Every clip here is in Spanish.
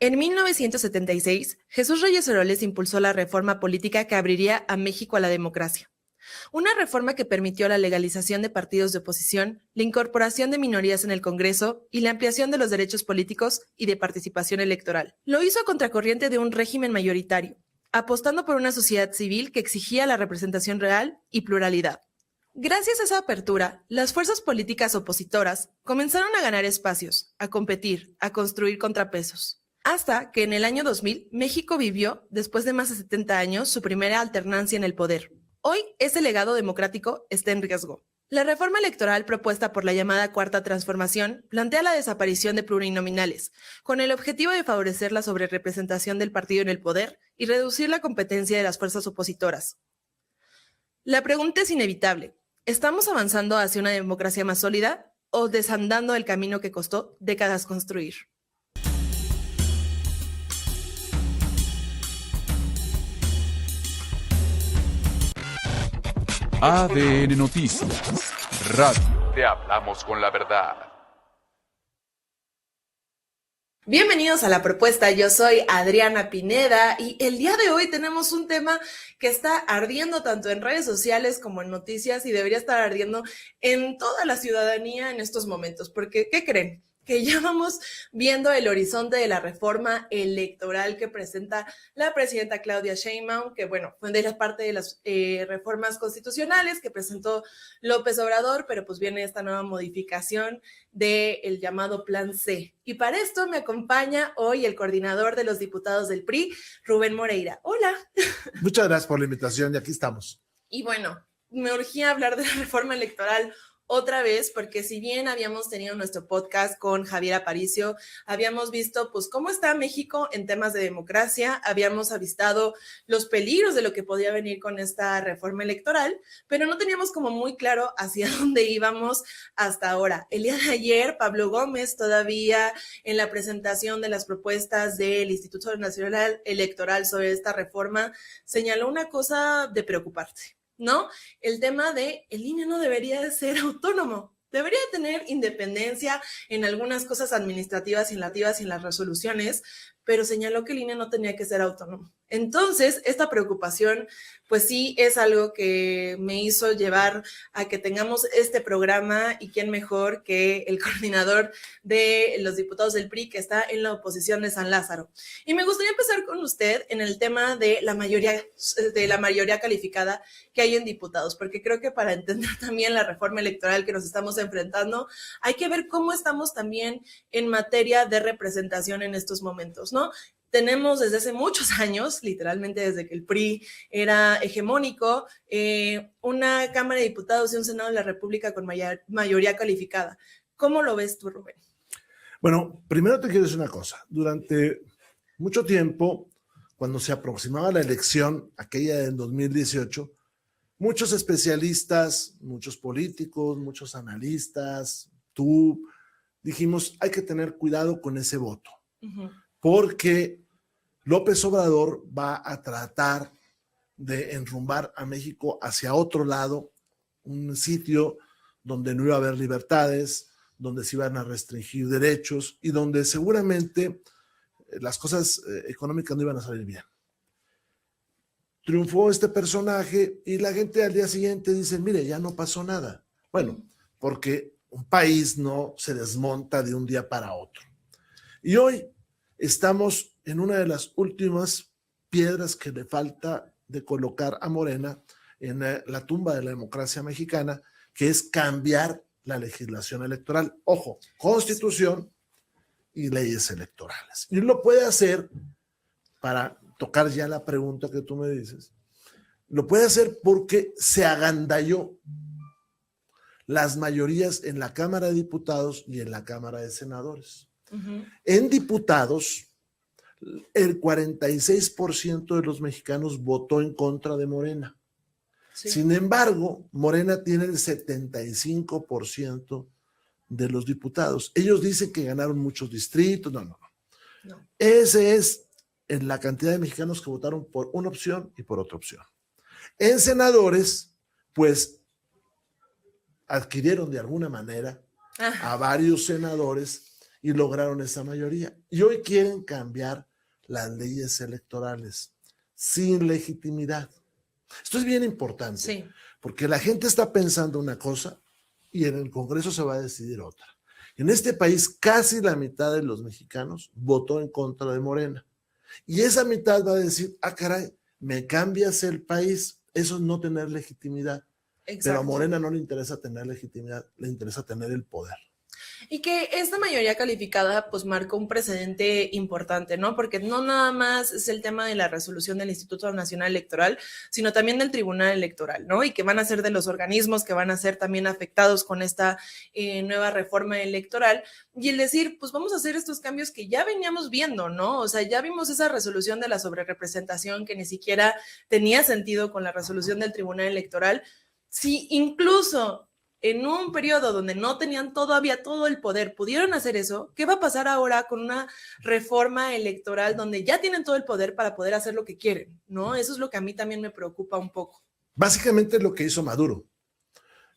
En 1976, Jesús Reyes Heroles impulsó la reforma política que abriría a México a la democracia. Una reforma que permitió la legalización de partidos de oposición, la incorporación de minorías en el Congreso y la ampliación de los derechos políticos y de participación electoral. Lo hizo a contracorriente de un régimen mayoritario, apostando por una sociedad civil que exigía la representación real y pluralidad. Gracias a esa apertura, las fuerzas políticas opositoras comenzaron a ganar espacios, a competir, a construir contrapesos. Hasta que en el año 2000, México vivió, después de más de 70 años, su primera alternancia en el poder. Hoy, ese legado democrático está en riesgo. La reforma electoral propuesta por la llamada Cuarta Transformación plantea la desaparición de plurinominales, con el objetivo de favorecer la sobrerepresentación del partido en el poder y reducir la competencia de las fuerzas opositoras. La pregunta es inevitable. ¿Estamos avanzando hacia una democracia más sólida o desandando el camino que costó décadas construir? ADN Noticias, Radio. Te hablamos con la verdad. Bienvenidos a La Propuesta, yo soy Adriana Pineda y el día de hoy tenemos un tema que está ardiendo tanto en redes sociales como en noticias y debería estar ardiendo en toda la ciudadanía en estos momentos, porque ¿qué creen? Que ya vamos viendo el horizonte de la reforma electoral que presenta la presidenta Claudia Sheinbaum, que bueno, fue de la parte de las reformas constitucionales que presentó López Obrador, pero pues viene esta nueva modificación del llamado Plan C. Y para esto me acompaña hoy el coordinador de los diputados del PRI, Rubén Moreira. Hola. Muchas gracias por la invitación y aquí estamos. Y bueno, me urgía hablar de la reforma electoral otra vez, porque si bien habíamos tenido nuestro podcast con Javier Aparicio, habíamos visto pues cómo está México en temas de democracia, habíamos avistado los peligros de lo que podía venir con esta reforma electoral, pero no teníamos como muy claro hacia dónde íbamos hasta ahora. El día de ayer, Pablo Gómez, todavía en la presentación de las propuestas del Instituto Nacional Electoral sobre esta reforma, señaló una cosa de preocuparse, ¿no? El tema de el INE no debería de ser autónomo, debería tener independencia en algunas cosas administrativas y en las resoluciones, pero señaló que el INE no tenía que ser autónomo. Entonces, esta preocupación, pues sí, es algo que me hizo llevar a que tengamos este programa y quién mejor que el coordinador de los diputados del PRI que está en la oposición de San Lázaro. Y me gustaría empezar con usted en el tema de la mayoría calificada que hay en diputados, porque creo que para entender también la reforma electoral que nos estamos enfrentando, hay que ver cómo estamos también en materia de representación en estos momentos, ¿no? Tenemos desde hace muchos años, literalmente desde que el PRI era hegemónico, una Cámara de Diputados y un Senado de la República con mayoría calificada. ¿Cómo lo ves tú, Rubén? Bueno, primero te quiero decir una cosa. Durante mucho tiempo, cuando se aproximaba la elección, aquella del 2018, muchos especialistas, muchos políticos, muchos analistas, tú, dijimos, hay que tener cuidado con ese voto, porque López Obrador va a tratar de enrumbar a México hacia otro lado, un sitio donde no iba a haber libertades, donde se iban a restringir derechos y donde seguramente las cosas económicas no iban a salir bien. Triunfó este personaje y la gente al día siguiente dice, mire, ya no pasó nada. Bueno, porque un país no se desmonta de un día para otro. Y hoy estamos en una de las últimas piedras que le falta de colocar a Morena en la tumba de la democracia mexicana, que es cambiar la legislación electoral. Ojo, constitución y leyes electorales. Y lo puede hacer, para tocar ya la pregunta que tú me dices, lo puede hacer porque se agandalló las mayorías en la Cámara de Diputados y en la Cámara de Senadores. En diputados, el 46% de los mexicanos votó en contra de Morena. Sí. Sin embargo, Morena tiene el 75% de los diputados. Ellos dicen que ganaron muchos distritos. No. Ese es en la cantidad de mexicanos que votaron por una opción y por otra opción. En senadores, pues, adquirieron de alguna manera a varios senadores y lograron esa mayoría. Y hoy quieren cambiar las leyes electorales sin legitimidad. Esto es bien importante, Sí. porque la gente está pensando una cosa y en el Congreso se va a decidir otra. En este país casi la mitad de los mexicanos votó en contra de Morena. Y esa mitad va a decir, ah, caray, me cambias el país. Eso es no tener legitimidad. Exacto. Pero a Morena no le interesa tener legitimidad, le interesa tener el poder. Y que esta mayoría calificada pues marcó un precedente importante, ¿no? Porque no nada más es el tema de la resolución del Instituto Nacional Electoral, sino también del Tribunal Electoral, ¿no? Y que van a ser de los organismos que van a ser también afectados con esta nueva reforma electoral. Y el decir, pues vamos a hacer estos cambios que ya veníamos viendo, ¿no? O sea, ya vimos esa resolución de la sobrerepresentación que ni siquiera tenía sentido con la resolución del Tribunal Electoral. Sí, incluso en un periodo donde no tenían todavía todo el poder, pudieron hacer eso. ¿Qué va a pasar ahora con una reforma electoral donde ya tienen todo el poder para poder hacer lo que quieren? ¿No? Eso es lo que a mí también me preocupa un poco. Básicamente lo que hizo Maduro.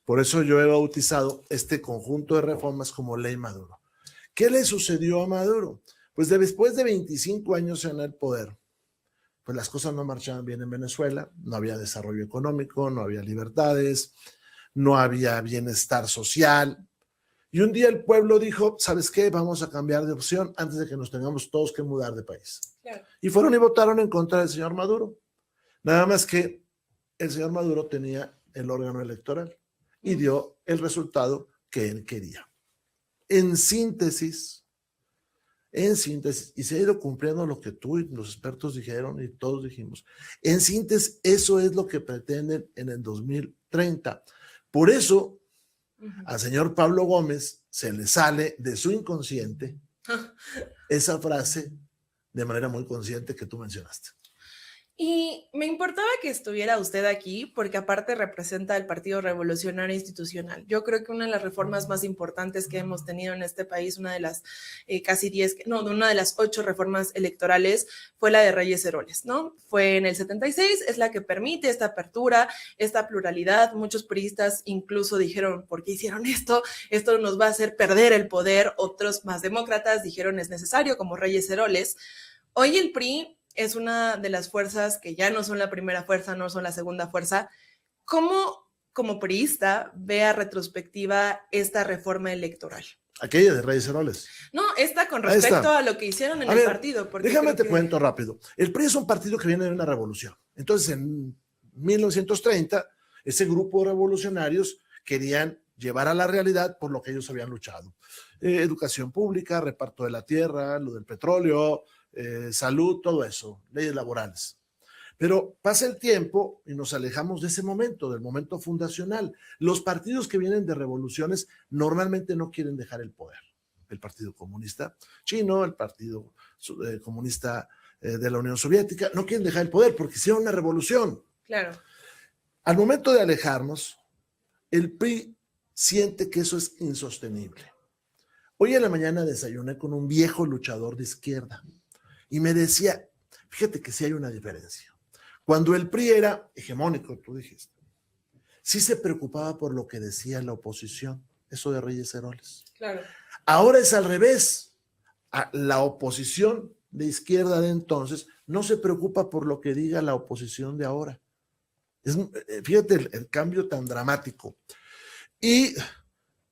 Por eso yo he bautizado este conjunto de reformas como Ley Maduro. ¿Qué le sucedió a Maduro? Pues después de 25 años en el poder, pues las cosas no marchaban bien en Venezuela, no había desarrollo económico, no había libertades, no había bienestar social. Y un día el pueblo dijo, ¿sabes qué? Vamos a cambiar de opción antes de que nos tengamos todos que mudar de país. Claro. Y fueron y votaron en contra del señor Maduro. Nada más que el señor Maduro tenía el órgano electoral y dio el resultado que él quería. En síntesis, y se ha ido cumpliendo lo que tú y los expertos dijeron y todos dijimos, en síntesis, eso es lo que pretenden en el 2030. Por eso, al señor Pablo Gómez se le sale de su inconsciente esa frase de manera muy consciente que tú mencionaste. Y me importaba que estuviera usted aquí porque aparte representa el Partido Revolucionario Institucional. Yo creo que una de las reformas más importantes que hemos tenido en este país, una de las una de las 8 reformas electorales fue la de Reyes Heroles, ¿no? Fue en el 76, es la que permite esta apertura, esta pluralidad. Muchos priistas incluso dijeron, ¿por qué hicieron esto? Esto nos va a hacer perder el poder. Otros más demócratas dijeron, es necesario, como Reyes Heroles. Hoy el PRI es una de las fuerzas que ya no son la primera fuerza, no son la segunda fuerza. ¿Cómo, como priista, ve a retrospectiva esta reforma electoral? Aquella de Reyes Heroles. No, esta con respecto a lo que hicieron en el partido. Déjame te cuento rápido. El PRI es un partido que viene de una revolución. Entonces, en 1930, ese grupo de revolucionarios querían llevar a la realidad por lo que ellos habían luchado. Educación pública, reparto de la tierra, lo del petróleo, salud, todo eso, leyes laborales. Pero pasa el tiempo y nos alejamos de ese momento, del momento fundacional. Los partidos que vienen de revoluciones normalmente no quieren dejar el poder. El Partido Comunista Chino, el Partido Comunista de la Unión Soviética, no quieren dejar el poder porque hicieron una revolución. Claro. Al momento de alejarnos, el PRI siente que eso es insostenible. Hoy en la mañana desayuné con un viejo luchador de izquierda y me decía, fíjate que sí hay una diferencia. Cuando el PRI era hegemónico, tú dijiste, sí se preocupaba por lo que decía la oposición, eso de Reyes Heroles. Claro. Ahora es al revés. La oposición de izquierda de entonces no se preocupa por lo que diga la oposición de ahora. Fíjate el cambio tan dramático. Y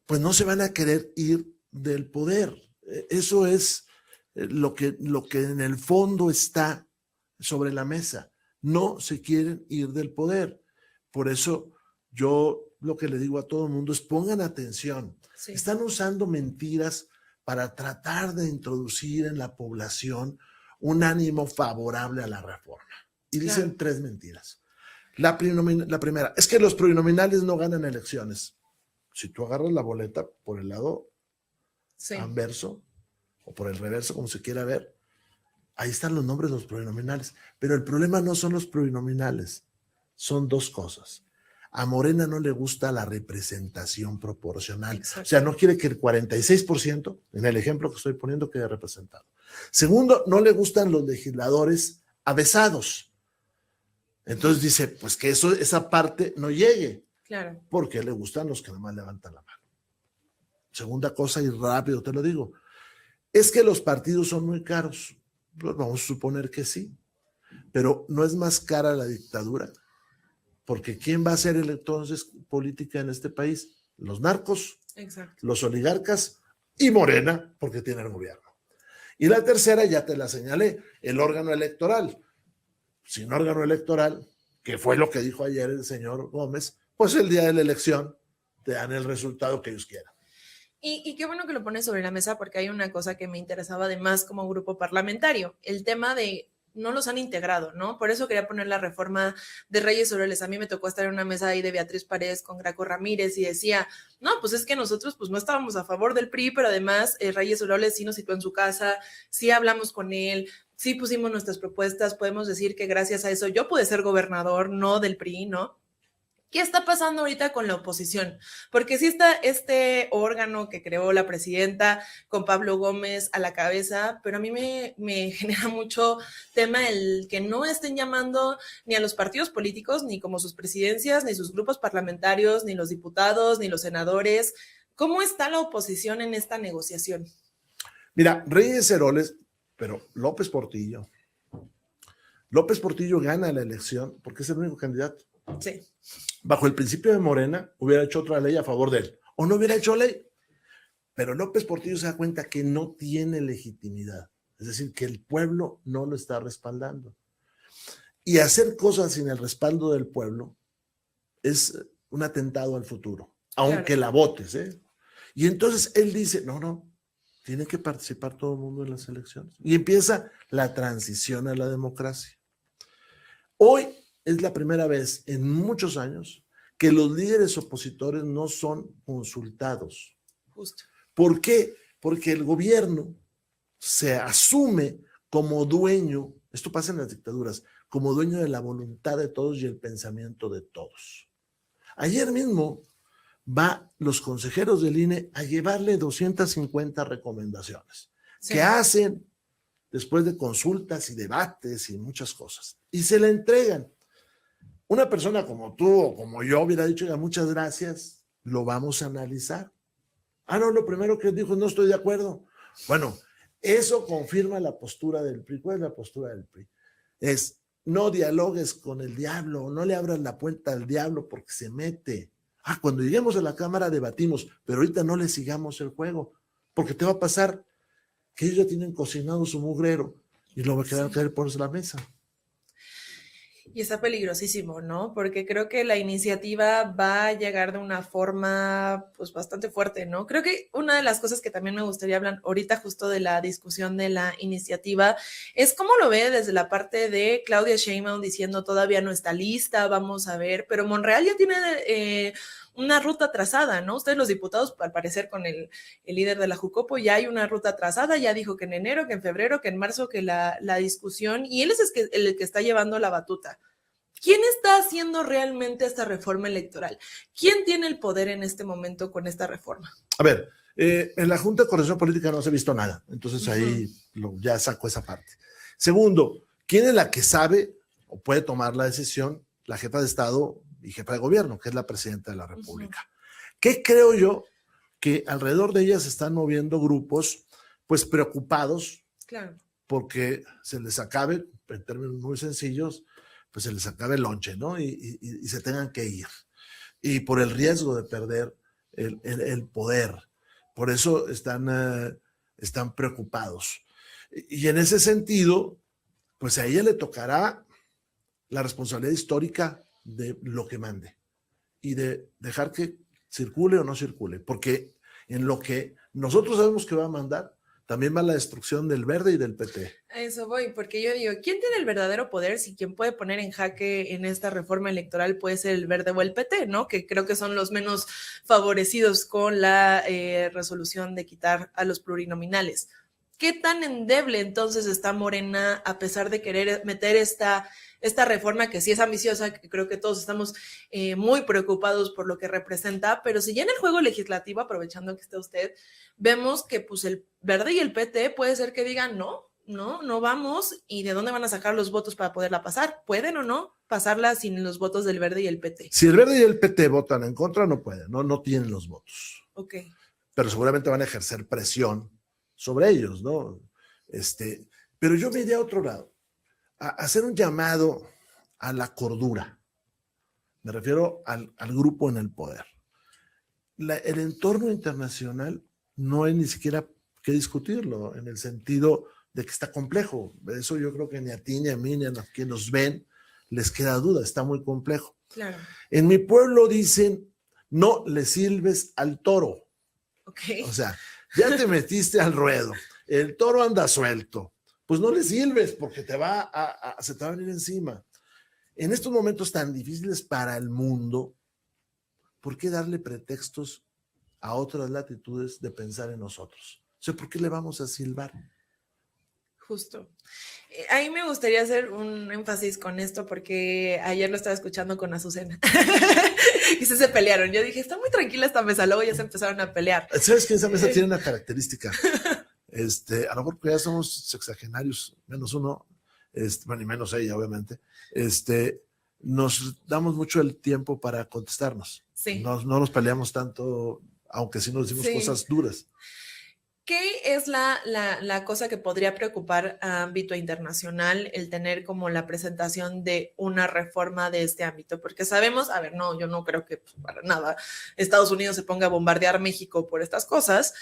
pues no se van a querer ir del poder. Eso es lo que en el fondo está sobre la mesa. No se quieren ir del poder. Por eso yo lo que le digo a todo el mundo es pongan atención. Sí. Están usando mentiras para tratar de introducir en la población un ánimo favorable a la reforma. Y dicen 3 mentiras. La primera, es que los plurinominales no ganan elecciones. Si tú agarras la boleta por el lado anverso o por el reverso, como se quiera ver, ahí están los nombres de los plurinominales. Pero el problema no son los plurinominales, son 2 cosas. A Morena no le gusta la representación proporcional. Exacto. O sea, no quiere que el 46%, en el ejemplo que estoy poniendo, quede representado. Segundo, no le gustan los legisladores avesados. Entonces dice, pues que esa parte no llegue. Claro. Porque le gustan los que nada más levantan la mano. Segunda cosa, y rápido te lo digo, Es que los partidos son muy caros. Pues vamos a suponer que sí, pero ¿no es más cara la dictadura? Porque ¿quién va a hacer entonces política en este país? Los narcos, Exacto. los oligarcas y Morena, porque tiene el gobierno. Y la tercera, ya te la señalé, el órgano electoral. Sin órgano electoral, que fue lo que dijo ayer el señor Gómez, pues el día de la elección te dan el resultado que ellos quieran. Y qué bueno que lo pones sobre la mesa porque hay una cosa que me interesaba además como grupo parlamentario, el tema de no los han integrado, ¿no? Por eso quería poner la reforma de Reyes Oroles. A mí me tocó estar en una mesa ahí de Beatriz Paredes con Graco Ramírez y decía, no, pues es que nosotros pues no estábamos a favor del PRI, pero además Reyes Oroles sí nos citó en su casa, sí hablamos con él, sí pusimos nuestras propuestas, podemos decir que gracias a eso yo pude ser gobernador, no del PRI, ¿no? ¿Qué está pasando ahorita con la oposición? Porque sí está este órgano que creó la presidenta con Pablo Gómez a la cabeza, pero a mí me genera mucho tema el que no estén llamando ni a los partidos políticos, ni como sus presidencias, ni sus grupos parlamentarios, ni los diputados, ni los senadores. ¿Cómo está la oposición en esta negociación? Mira, Reyes Heroles, pero López Portillo gana la elección porque es el único candidato. Sí. Bajo el principio de Morena, hubiera hecho otra ley a favor de él, o no hubiera hecho ley. Pero López Portillo se da cuenta que no tiene legitimidad, es decir, que el pueblo no lo está respaldando. Y hacer cosas sin el respaldo del pueblo es un atentado al futuro, aunque la votes, ¿eh? Y entonces él dice, no, tiene que participar todo el mundo en las elecciones. Y empieza la transición a la democracia. Hoy es la primera vez en muchos años que los líderes opositores no son consultados. Justo. ¿Por qué? Porque el gobierno se asume como dueño, esto pasa en las dictaduras, como dueño de la voluntad de todos y el pensamiento de todos. Ayer mismo va los consejeros del INE a llevarle 250 recomendaciones que hacen después de consultas y debates y muchas cosas, y se la entregan. Una persona como tú o como yo hubiera dicho, ya, muchas gracias, lo vamos a analizar. No, lo primero que dijo, no estoy de acuerdo. Bueno, eso confirma la postura del PRI. ¿Cuál es la postura del PRI? Es, no dialogues con el diablo, no le abras la puerta al diablo porque se mete. Cuando lleguemos a la Cámara debatimos, pero ahorita no le sigamos el juego, porque te va a pasar que ellos ya tienen cocinado su mugrero y lo va a quedar caer por la mesa. Y está peligrosísimo, ¿no? Porque creo que la iniciativa va a llegar de una forma pues bastante fuerte, ¿no? Creo que una de las cosas que también me gustaría hablar ahorita justo de la discusión de la iniciativa es cómo lo ve desde la parte de Claudia Sheinbaum diciendo todavía no está lista, vamos a ver, pero Monreal ya tiene una ruta trazada, ¿no? Ustedes los diputados, al parecer con el líder de la Jucopo, ya hay una ruta trazada, ya dijo que en enero, que en febrero, que en marzo, que la discusión, y él es el que está llevando la batuta. ¿Quién está haciendo realmente esta reforma electoral? ¿Quién tiene el poder en este momento con esta reforma? A ver, en la Junta de Coordinación Política no se ha visto nada, entonces ahí ya saco esa parte. Segundo, ¿quién es la que sabe o puede tomar la decisión? La jefa de Estado y jefa de gobierno, que es la presidenta de la República. ¿Qué creo yo? Que alrededor de ella se están moviendo grupos, pues preocupados, claro, porque se les acabe, en términos muy sencillos, pues se les acabe el lonche, ¿no? Y se tengan que ir. Y por el riesgo de perder el poder. Por eso están preocupados. Y en ese sentido, pues a ella le tocará la responsabilidad histórica de lo que mande y de dejar que circule o no circule, porque en lo que nosotros sabemos que va a mandar, también va la destrucción del Verde y del PT. A eso voy, porque yo digo, ¿quién tiene el verdadero poder si quien puede poner en jaque en esta reforma electoral puede ser el Verde o el PT, ¿no? Que creo que son los menos favorecidos con la resolución de quitar a los plurinominales. ¿Qué tan endeble entonces está Morena a pesar de querer meter esta reforma que sí es ambiciosa, que creo que todos estamos muy preocupados por lo que representa, pero si ya en el juego legislativo, aprovechando que está usted, vemos que pues el Verde y el PT puede ser que digan no vamos, y de dónde van a sacar los votos para poderla pasar, ¿pueden o no pasarla sin los votos del Verde y el PT? Si el Verde y el PT votan en contra, no pueden, no tienen los votos. Ok. Pero seguramente van a ejercer presión sobre ellos, ¿no? Pero yo me iría a otro lado, a hacer un llamado a la cordura. Me refiero al grupo en el poder. El entorno internacional no hay ni siquiera que discutirlo, en el sentido de que está complejo. Eso yo creo que ni a ti, ni a mí, ni a quienes nos ven les queda duda, está muy complejo. Claro. En mi pueblo dicen, no le sirves al toro. Okay. O sea, ya te metiste al ruedo, el toro anda suelto, pues no le sirves porque se te va a venir encima. En estos momentos tan difíciles para el mundo, ¿por qué darle pretextos a otras latitudes de pensar en nosotros? O sea, ¿por qué le vamos a silbar? Justo. Ahí me gustaría hacer un énfasis con esto porque ayer lo estaba escuchando con Azucena y se pelearon. Yo dije, está muy tranquila esta mesa, luego ya se empezaron a pelear. ¿Sabes que esa mesa tiene una característica? A lo mejor ya somos sexagenarios, menos uno, bueno, y menos ella, obviamente. Nos damos mucho el tiempo para contestarnos. Sí. No nos peleamos tanto, aunque sí nos decimos cosas duras. ¿Qué es la cosa que podría preocupar a ámbito internacional el tener como la presentación de una reforma de este ámbito? Porque sabemos, a ver, no, yo no creo que para nada Estados Unidos se ponga a bombardear México por estas cosas,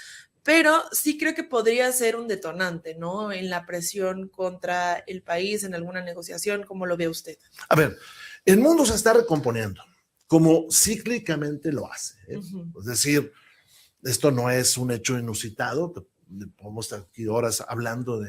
pero sí creo que podría ser un detonante, ¿no? En la presión contra el país, en alguna negociación, ¿cómo lo ve usted? A ver, el mundo se está recomponiendo, como cíclicamente lo hace, ¿eh? Es decir, esto no es un hecho inusitado, podemos estar aquí horas hablando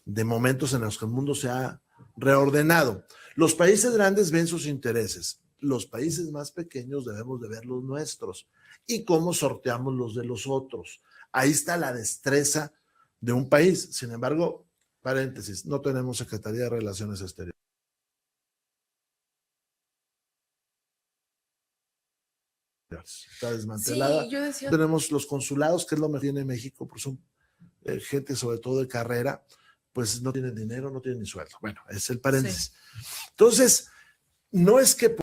de momentos en los que el mundo se ha reordenado. Los países grandes ven sus intereses, los países más pequeños debemos de ver los nuestros y cómo sorteamos los de los otros. Ahí está la destreza de un país. Sin embargo, paréntesis, no tenemos Secretaría de Relaciones Exteriores. Está desmantelada. Sí, yo decía... Tenemos los consulados, que es lo que tiene México, pues son gente sobre todo de carrera, pues no tienen dinero, no tienen ni sueldo. Bueno, es el paréntesis. Sí. Entonces, no es que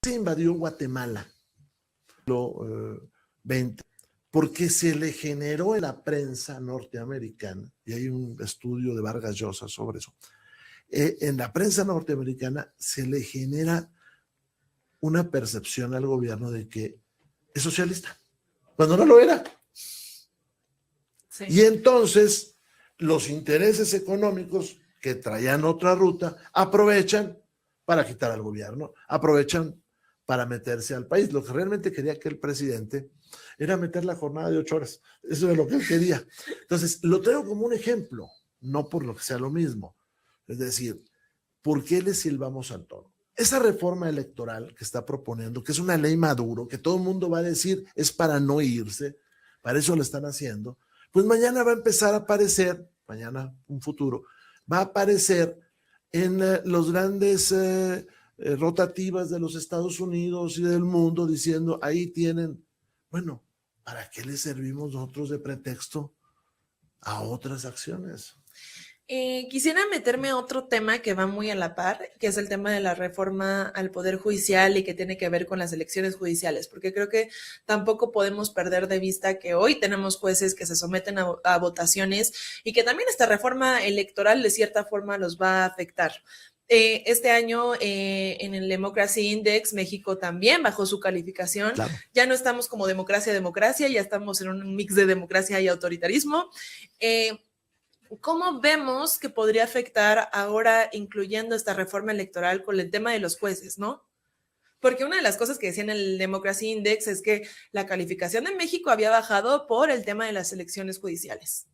se invadió Guatemala, lo 20, porque se le generó en la prensa norteamericana, y hay un estudio de Vargas Llosa sobre eso, en la prensa norteamericana se le genera una percepción al gobierno de que es socialista, cuando no lo era. Sí. Y entonces los intereses económicos que traían otra ruta aprovechan para quitar al gobierno, aprovechan para meterse al país. Lo que realmente quería que el presidente era meter la jornada de 8 horas. Eso es lo que él quería. Entonces, lo traigo como un ejemplo, no por lo que sea lo mismo. Es decir, ¿por qué le silbamos al toro? Esa reforma electoral que está proponiendo, que es una ley Maduro, que todo el mundo va a decir es para no irse, para eso lo están haciendo, pues mañana va a empezar a aparecer, mañana un futuro, va a aparecer en los grandes rotativas de los Estados Unidos y del mundo diciendo, ahí tienen, bueno, ¿para qué le servimos nosotros de pretexto a otras acciones? Quisiera meterme a otro tema que va muy a la par, que es el tema de la reforma al Poder Judicial y que tiene que ver con las elecciones judiciales, porque creo que tampoco podemos perder de vista que hoy tenemos jueces que se someten a votaciones y que también esta reforma electoral de cierta forma los va a afectar. Este año en el Democracy Index, México también bajó su calificación. Claro. Ya no estamos como democracia, ya estamos en un mix de democracia y autoritarismo. ¿Cómo vemos que podría afectar ahora, incluyendo esta reforma electoral, con el tema de los jueces, no? Porque una de las cosas que decía en el Democracy Index es que la calificación de México había bajado por el tema de las elecciones judiciales.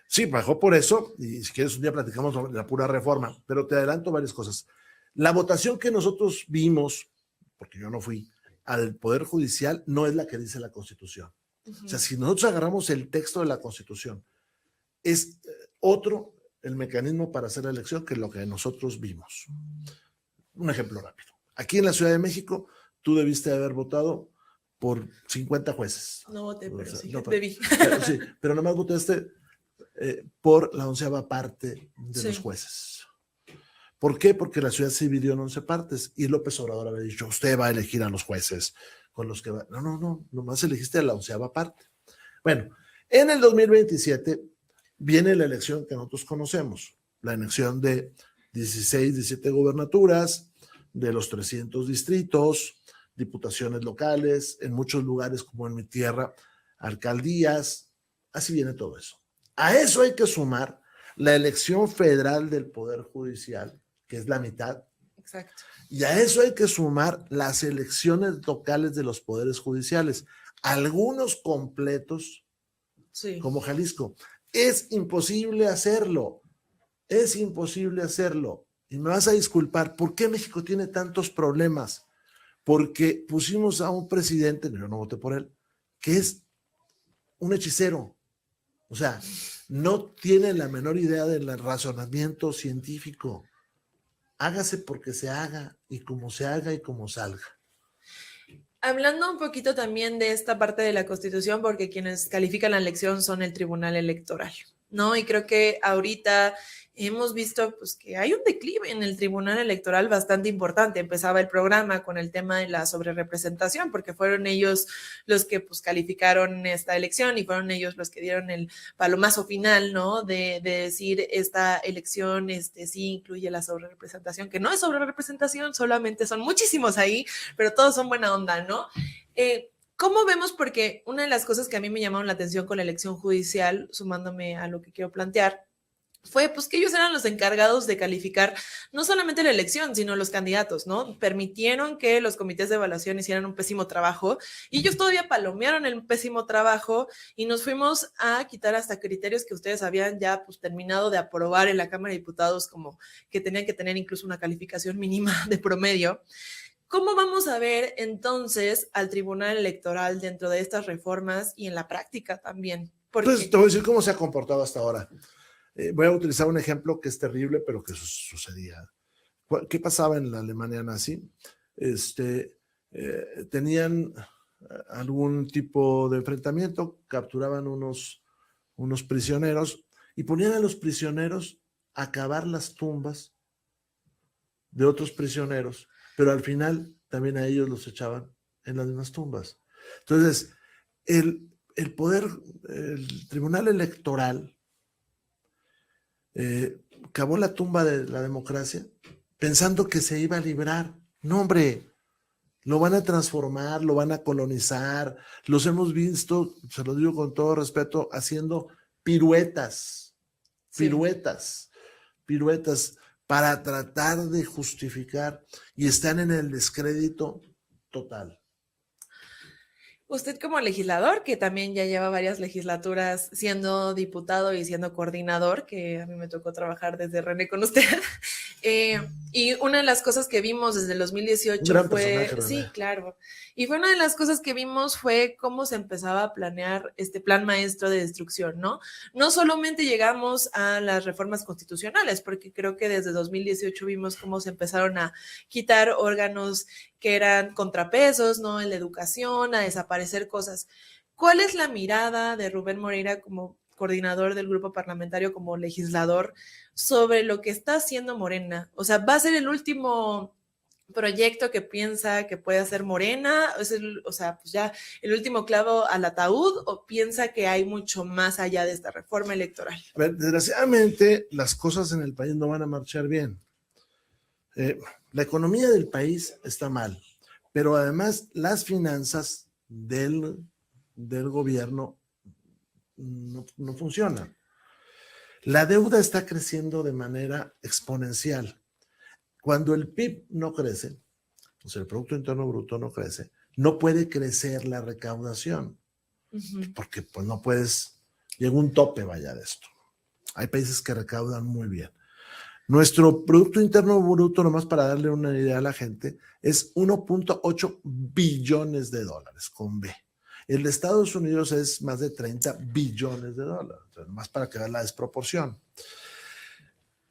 Sí, bajó por eso, y si quieres un día platicamos sobre la pura reforma, pero te adelanto varias cosas. La votación que nosotros vimos, porque yo no fui, al Poder Judicial no es la que dice la Constitución. O sea, si nosotros agarramos el texto de la Constitución, es otro el mecanismo para hacer la elección que lo que nosotros vimos. Un ejemplo rápido. Aquí en la Ciudad de México, tú debiste haber votado por 50 jueces. No voté, pero sí, no, debí. Sí, pero nomás votaste por la 11ª parte de los jueces. ¿Por qué? Porque la ciudad se dividió en 11 partes y López Obrador había dicho, usted va a elegir a los jueces con los que va. No, nomás elegiste a la 11ª parte. Bueno, en el 2027 viene la elección que nosotros conocemos, la elección de 16, 17 gobernaturas, de los 300 distritos, diputaciones locales, en muchos lugares como en mi tierra, alcaldías, así viene todo eso. A eso hay que sumar la elección federal del Poder Judicial, que es la mitad. Exacto. Y a eso hay que sumar las elecciones locales de los poderes judiciales, algunos completos, sí, como Jalisco. Es imposible hacerlo, es imposible hacerlo. Y me vas a disculpar, ¿por qué México tiene tantos problemas? Porque pusimos a un presidente, yo no voté por él, que es un hechicero. O sea, no tiene la menor idea del razonamiento científico. Hágase porque se haga y como se haga y como salga. Hablando un poquito también de esta parte de la Constitución, porque quienes califican la elección son el Tribunal Electoral, ¿no? Y creo que ahorita hemos visto pues, que hay un declive en el Tribunal Electoral bastante importante. Empezaba el programa con el tema de la sobrerepresentación, porque fueron ellos los que pues, calificaron esta elección y fueron ellos los que dieron el palomazo final, ¿no? De decir esta elección sí incluye la sobrerepresentación, que no es sobrerepresentación, solamente son muchísimos ahí, pero todos son buena onda, ¿no? ¿Cómo vemos? Porque una de las cosas que a mí me llamaron la atención con la elección judicial, sumándome a lo que quiero plantear, fue pues que ellos eran los encargados de calificar no solamente la elección, sino los candidatos, ¿no? Permitieron que los comités de evaluación hicieran un pésimo trabajo y ellos todavía palomearon el pésimo trabajo y nos fuimos a quitar hasta criterios que ustedes habían ya pues terminado de aprobar en la Cámara de Diputados, como que tenían que tener incluso una calificación mínima de promedio. ¿Cómo vamos a ver entonces al Tribunal Electoral dentro de estas reformas y en la práctica también? Porque... Entonces, te voy a decir cómo se ha comportado hasta ahora. Voy a utilizar un ejemplo que es terrible, pero que sucedía. ¿Qué pasaba en la Alemania nazi? Tenían algún tipo de enfrentamiento, capturaban unos prisioneros y ponían a los prisioneros a cavar las tumbas de otros prisioneros, pero al final también a ellos los echaban en las mismas tumbas. Entonces, el Tribunal Electoral cavó la tumba de la democracia pensando que se iba a librar. No, hombre, lo van a transformar, lo van a colonizar. Los hemos visto, se lo digo con todo respeto, haciendo piruetas para tratar de justificar y están en el descrédito total. Usted como legislador, que también ya lleva varias legislaturas siendo diputado y siendo coordinador, que a mí me tocó trabajar desde René con usted, y una de las cosas que vimos desde el 2018 fue, sí, claro, y fue una de las cosas que vimos fue cómo se empezaba a planear este plan maestro de destrucción, ¿no? No solamente llegamos a las reformas constitucionales, porque creo que desde 2018 vimos cómo se empezaron a quitar órganos que eran contrapesos, ¿no? En la educación, a desaparecer cosas. ¿Cuál es la mirada de Rubén Moreira como coordinador del grupo parlamentario, como legislador, sobre lo que está haciendo Morena? O sea, ¿va a ser el último proyecto que piensa que puede hacer Morena? O sea, pues ya el último clavo al ataúd, ¿o piensa que hay mucho más allá de esta reforma electoral? A ver, desgraciadamente, las cosas en el país no van a marchar bien. La economía del país está mal, pero además las finanzas del gobierno no funcionan. La deuda está creciendo de manera exponencial. Cuando el PIB no crece, o sea, el Producto Interno Bruto no crece, no puede crecer la recaudación, porque pues no puedes, llega un tope vaya de esto. Hay países que recaudan muy bien. Nuestro Producto Interno Bruto, nomás para darle una idea a la gente, es 1.8 billones de dólares, con B. El de Estados Unidos es más de 30 billones de dólares, nomás para que vean la desproporción.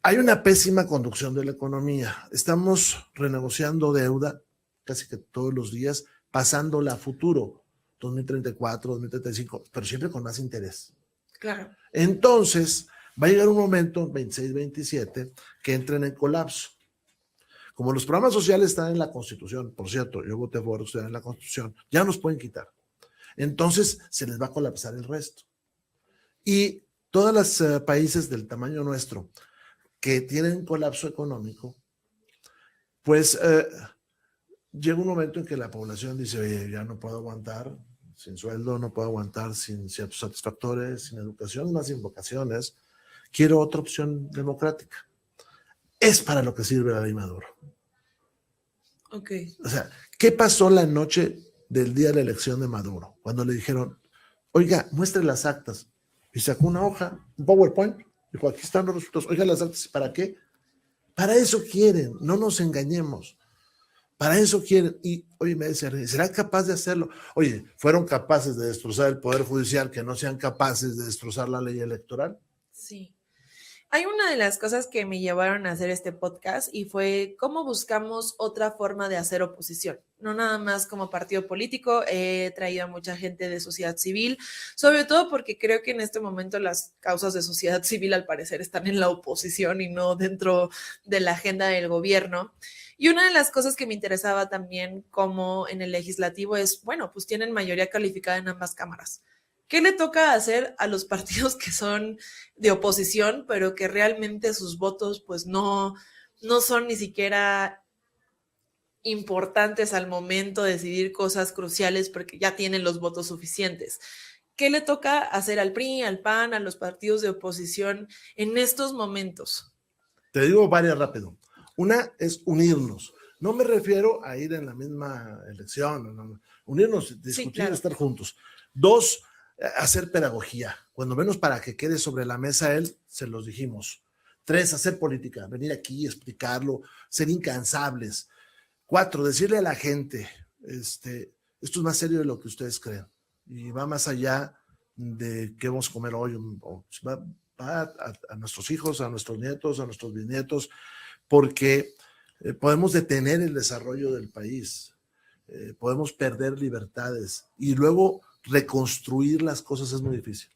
Hay una pésima conducción de la economía. Estamos renegociando deuda casi que todos los días, pasándola a futuro, 2034, 2035, pero siempre con más interés. Claro. Entonces, va a llegar un momento, 26, 27, que entren en colapso. Como los programas sociales están en la Constitución, por cierto, yo voté por usted en la Constitución, ya nos pueden quitar. Entonces se les va a colapsar el resto. Y todos los países del tamaño nuestro que tienen colapso económico, pues llega un momento en que la población dice, oye, ya no puedo aguantar sin sueldo, no puedo aguantar sin ciertos satisfactores, sin educación, más sin vocaciones, quiero otra opción democrática. Es para lo que sirve la ley Maduro. Ok. O sea, ¿qué pasó la noche del día de la elección de Maduro? Cuando le dijeron, oiga, muestre las actas. Y sacó una hoja, un PowerPoint, dijo, aquí están los resultados. Oiga, las actas, ¿para qué? Para eso quieren, no nos engañemos. Para eso quieren. Y, oye, me decía, ¿será capaz de hacerlo? Oye, ¿fueron capaces de destrozar el Poder Judicial que no sean capaces de destrozar la ley electoral? Sí. Hay una de las cosas que me llevaron a hacer este podcast y fue cómo buscamos otra forma de hacer oposición. No nada más como partido político, he traído a mucha gente de sociedad civil, sobre todo porque creo que en este momento las causas de sociedad civil al parecer están en la oposición y no dentro de la agenda del gobierno. Y una de las cosas que me interesaba también como en el legislativo es, bueno, pues tienen mayoría calificada en ambas cámaras. ¿Qué le toca hacer a los partidos que son de oposición, pero que realmente sus votos pues no son ni siquiera importantes al momento de decidir cosas cruciales porque ya tienen los votos suficientes? ¿Qué le toca hacer al PRI, al PAN, a los partidos de oposición en estos momentos? Te digo varias rápido. Una es unirnos. No me refiero a ir en la misma elección, no. Unirnos, discutir, sí, claro, estar juntos. Dos, hacer pedagogía, cuando menos para que quede sobre la mesa él, se los dijimos. Tres, hacer política, venir aquí, explicarlo, ser incansables. Cuatro, decirle a la gente, esto es más serio de lo que ustedes creen y va más allá de qué vamos a comer hoy, va a nuestros hijos, a nuestros nietos, a nuestros bisnietos, porque podemos detener el desarrollo del país, podemos perder libertades y luego reconstruir las cosas es muy difícil.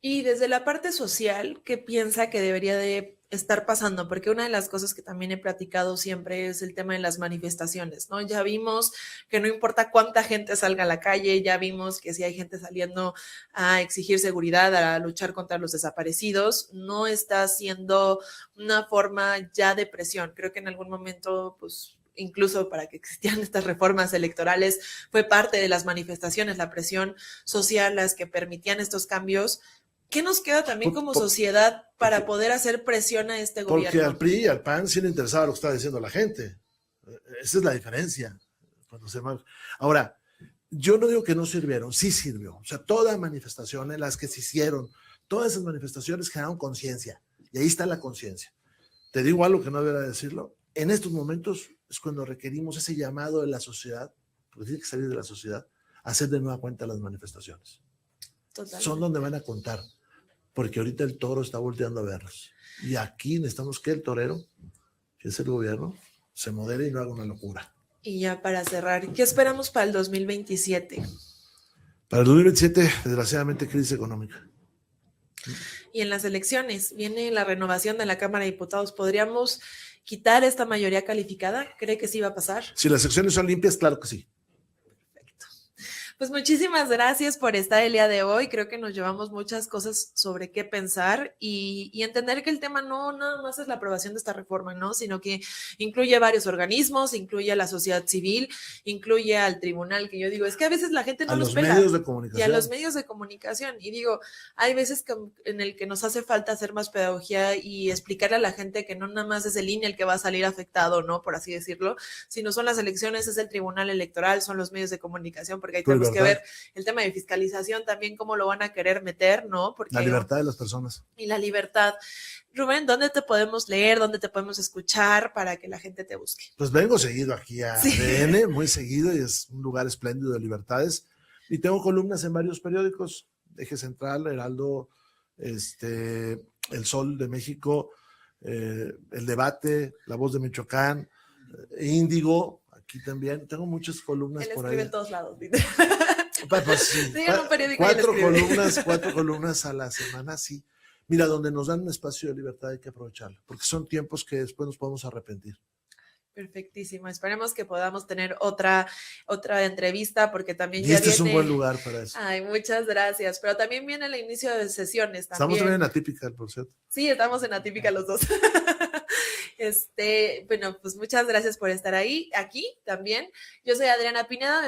Y desde la parte social, ¿qué piensa que debería de estar pasando? Porque una de las cosas que también he platicado siempre es el tema de las manifestaciones, ¿no? Ya vimos que no importa cuánta gente salga a la calle, ya vimos que si hay gente saliendo a exigir seguridad, a luchar contra los desaparecidos, no está siendo una forma ya de presión. Creo que en algún momento, pues, incluso para que existieran estas reformas electorales, fue parte de las manifestaciones, la presión social, las que permitían estos cambios. ¿Qué nos queda también como sociedad para poder hacer presión a este gobierno? Porque al PRI y al PAN sí le interesaba lo que está diciendo la gente. Esa es la diferencia. Ahora, yo no digo que no sirvieron, sí sirvió. O sea, todas manifestaciones, las que se hicieron, todas esas manifestaciones generaron conciencia. Y ahí está la conciencia. Te digo algo que no debería decirlo. En estos momentos es cuando requerimos ese llamado de la sociedad, porque tiene que salir de la sociedad, a hacer de nueva cuenta las manifestaciones. Totalmente. Son donde van a contar, porque ahorita el toro está volteando a vernos. Y aquí necesitamos que el torero, que es el gobierno, se modere y no haga una locura. Y ya para cerrar, ¿qué esperamos para el 2027? Para el 2027, desgraciadamente, crisis económica. Y en las elecciones, viene la renovación de la Cámara de Diputados. ¿Podríamos quitar esta mayoría calificada? ¿Cree que sí va a pasar? Si las elecciones son limpias, claro que sí. Pues muchísimas gracias por estar el día de hoy. Creo que nos llevamos muchas cosas sobre qué pensar y entender que el tema no nada más es la aprobación de esta reforma, ¿no? Sino que incluye varios organismos, incluye a la sociedad civil, incluye al tribunal, que yo digo, es que a veces la gente no los pela. A los medios de comunicación. Y a los medios de comunicación. Y digo, hay veces en el que nos hace falta hacer más pedagogía y explicarle a la gente que no nada más es el INE el que va a salir afectado, ¿no? Por así decirlo, sino son las elecciones, es el tribunal electoral, son los medios de comunicación, porque hay tenemos que ver el tema de fiscalización también, cómo lo van a querer meter, ¿no? Porque, la libertad de las personas. Y la libertad. Rubén, ¿dónde te podemos leer? ¿Dónde te podemos escuchar para que la gente te busque? Pues vengo seguido aquí a ADN, muy seguido, y es un lugar espléndido de libertades. Y tengo columnas en varios periódicos, Eje Central, Heraldo, El Sol de México, El Debate, La Voz de Michoacán, Índigo, aquí también. Tengo muchas columnas por ahí. Él escribe en todos lados. Pues sí, un periódico cuatro columnas a la semana, sí. Mira, donde nos dan un espacio de libertad hay que aprovecharlo, porque son tiempos que después nos podemos arrepentir. Perfectísimo. Esperemos que podamos tener otra entrevista porque también Y ya este es un viene... buen lugar para eso. Ay, muchas gracias. Pero también viene el inicio de sesiones también. Estamos también en Atypical, por cierto. Sí, estamos en Atypical los dos. Bueno, pues muchas gracias por estar aquí también. Yo soy Adriana Pineda.